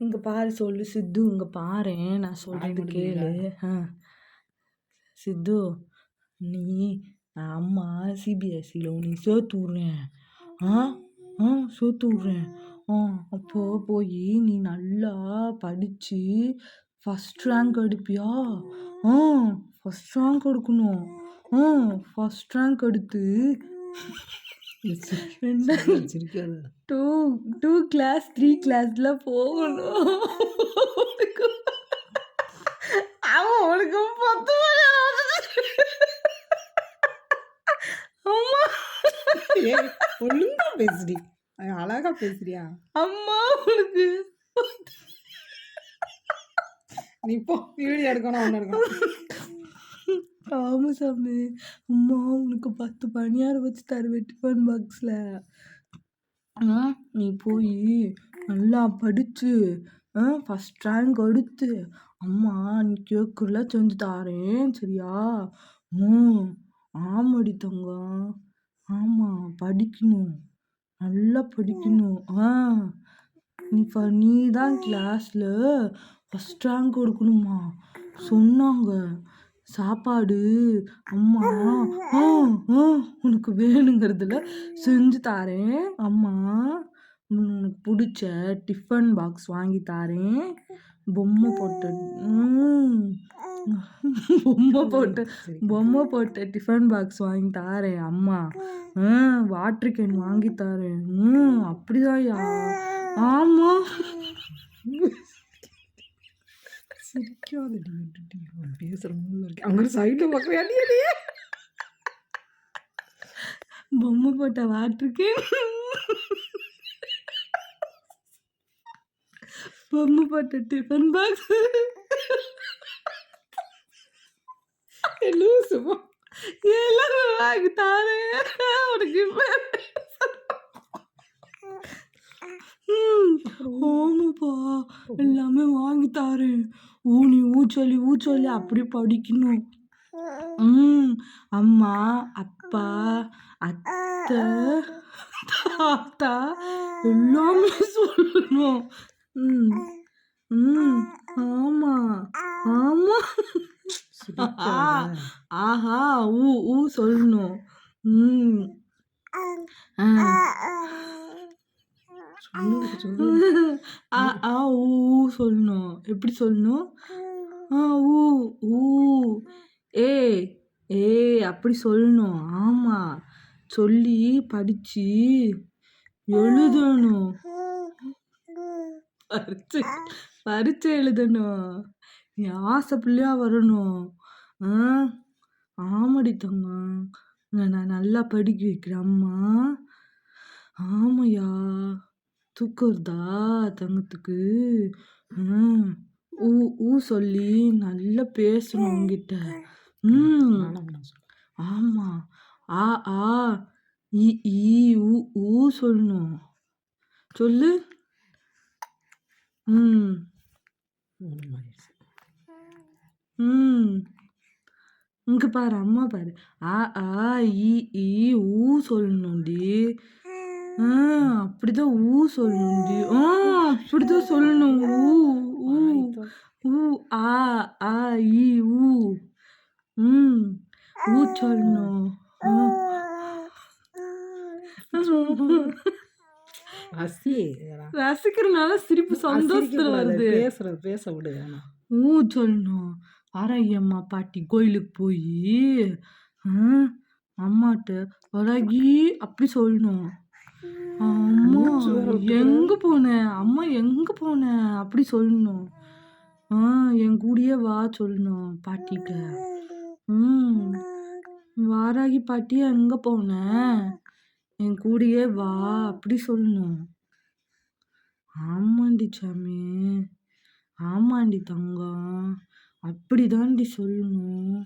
இங்கே பாரு சொல்லு சித்து, இங்கே பாரேன், நான் சொல்கிறது கேளு. சித்து, நீ அம்மா சிபிஎஸ்சியில் உன்னை சேர்த்து விட்றேன். சேர்த்து விட்றேன். அப்போ போய் நீ நல்லா படித்து ஃபஸ்ட் ரேங்க் எடுப்பியா? ஃபஸ்ட் ரேங்க் எடுக்கணும். ஃபஸ்ட் ரேங்க் எடுத்து 2 கிளாஸ் 3 கிளாஸ்ல போகணும். அவன் உனக்கு 10 அம்மா ஒழுங்கா பேசுடி, அழகா பேசுறியா? அம்மா உனக்கு நீ போ, வீடியோ எடுக்கணும், ஒன்று எடுக்கணும். ஆமா சாமி, அம்மா உனக்கு 10 பணியாரம் வச்சு தருவேன் டிஃபன் பாக்ஸில். நீ போய் நல்லா படித்து ஃபஸ்ட் ரேங்க் எடுத்து அம்மா நீ கேட்குறல செஞ்சு தாரேன், சரியா? ஆமாடி தங்கம், ஆமாம் படிக்கணும், நல்லா படிக்கணும். நீ தான் கிளாஸில் ஃபஸ்ட் ரேங்க் எடுக்கணுமா சொன்னாங்க. சாப்பாடு அம்மா உனக்கு வேணுங்கிறதுல செஞ்சு தாரேன். அம்மா உனக்கு பிடிச்ச டிஃபன் பாக்ஸ் வாங்கி தாரேன். பொம்மை போட்ட டிஃபன் பாக்ஸ் வாங்கி தாரேன். அம்மா வாட்டர் கேன் வாங்கி தாரேன். அப்படிதான்யா. ஆமா பேசுற அங்க சைட்ல பார்க்கவே பொம்மை போட்ட வாட்டர் கேன், பொம்மை போட்ட டிஃபன் பாக்ஸ் லூசுமா எல்லாமே வாங்கி தாரேன் உனக்கு. ஆமாப்பா எல்லாமே வாங்கி தாரேன். நீ ஊச்சொல்லி அப்படி படிக்கணும். அம்மா அப்பா அத்தை தாத்தா எல்லாமே சொல்லணும். ஆமா ஆமா ஆஹா ஊ சொல்லணும். சொல்லணும். எப்படி சொல்லணும்? ஊ ஊ ஏ ஏ அப்படி சொல்லணும். ஆமா சொல்லி படிச்சு எழுதணும். பரீட்சை எழுதணும். நீ ஆசை பிள்ளையா வரணும். ஆமாடி தங்கம், நான் நல்லா படிக்க வைக்கிறேன். அம்மா ஆமையா தூக்கம் வருதா தங்கத்துக்கு? ஊ சொல்லி நல்லா பேசணும் உங்ககிட்ட. ஆமா ஆ ஆ ஈ ஊ சொல்லணும். சொல்லு. இங்க பாரு, அம்மா பாரு. ஆ ஆ ஈ ஊ சொல்லணும்டி. அப்படிதான் ஊ சொல்லணும்டி. அப்படிதான் சொல்லணும். ஊ ஆ ஆ ஈ ஊ ஊ சொல்லணும். ரசிக்கிறனால சிரிப்பு சந்தோஷத்துல வருது. பேச விடு. சொல்லணும். அரையம்மா பாட்டி கோயிலுக்கு போய் அம்மாட்ட அழகி அப்படி சொல்லணும். அம்மா எங்க போனேன், அம்மா எங்க போனேன் அப்படி சொல்லணும். என் கூடயே வா சொல்லணும் பாட்டிட்ட. வாராகி பாட்டி எங்க போன, என் கூடயே வா அப்படி சொல்லணும். ஆமாண்டி சாமி, ஆமாண்டி தங்கம், அப்படிதாண்டி சொல்லணும்.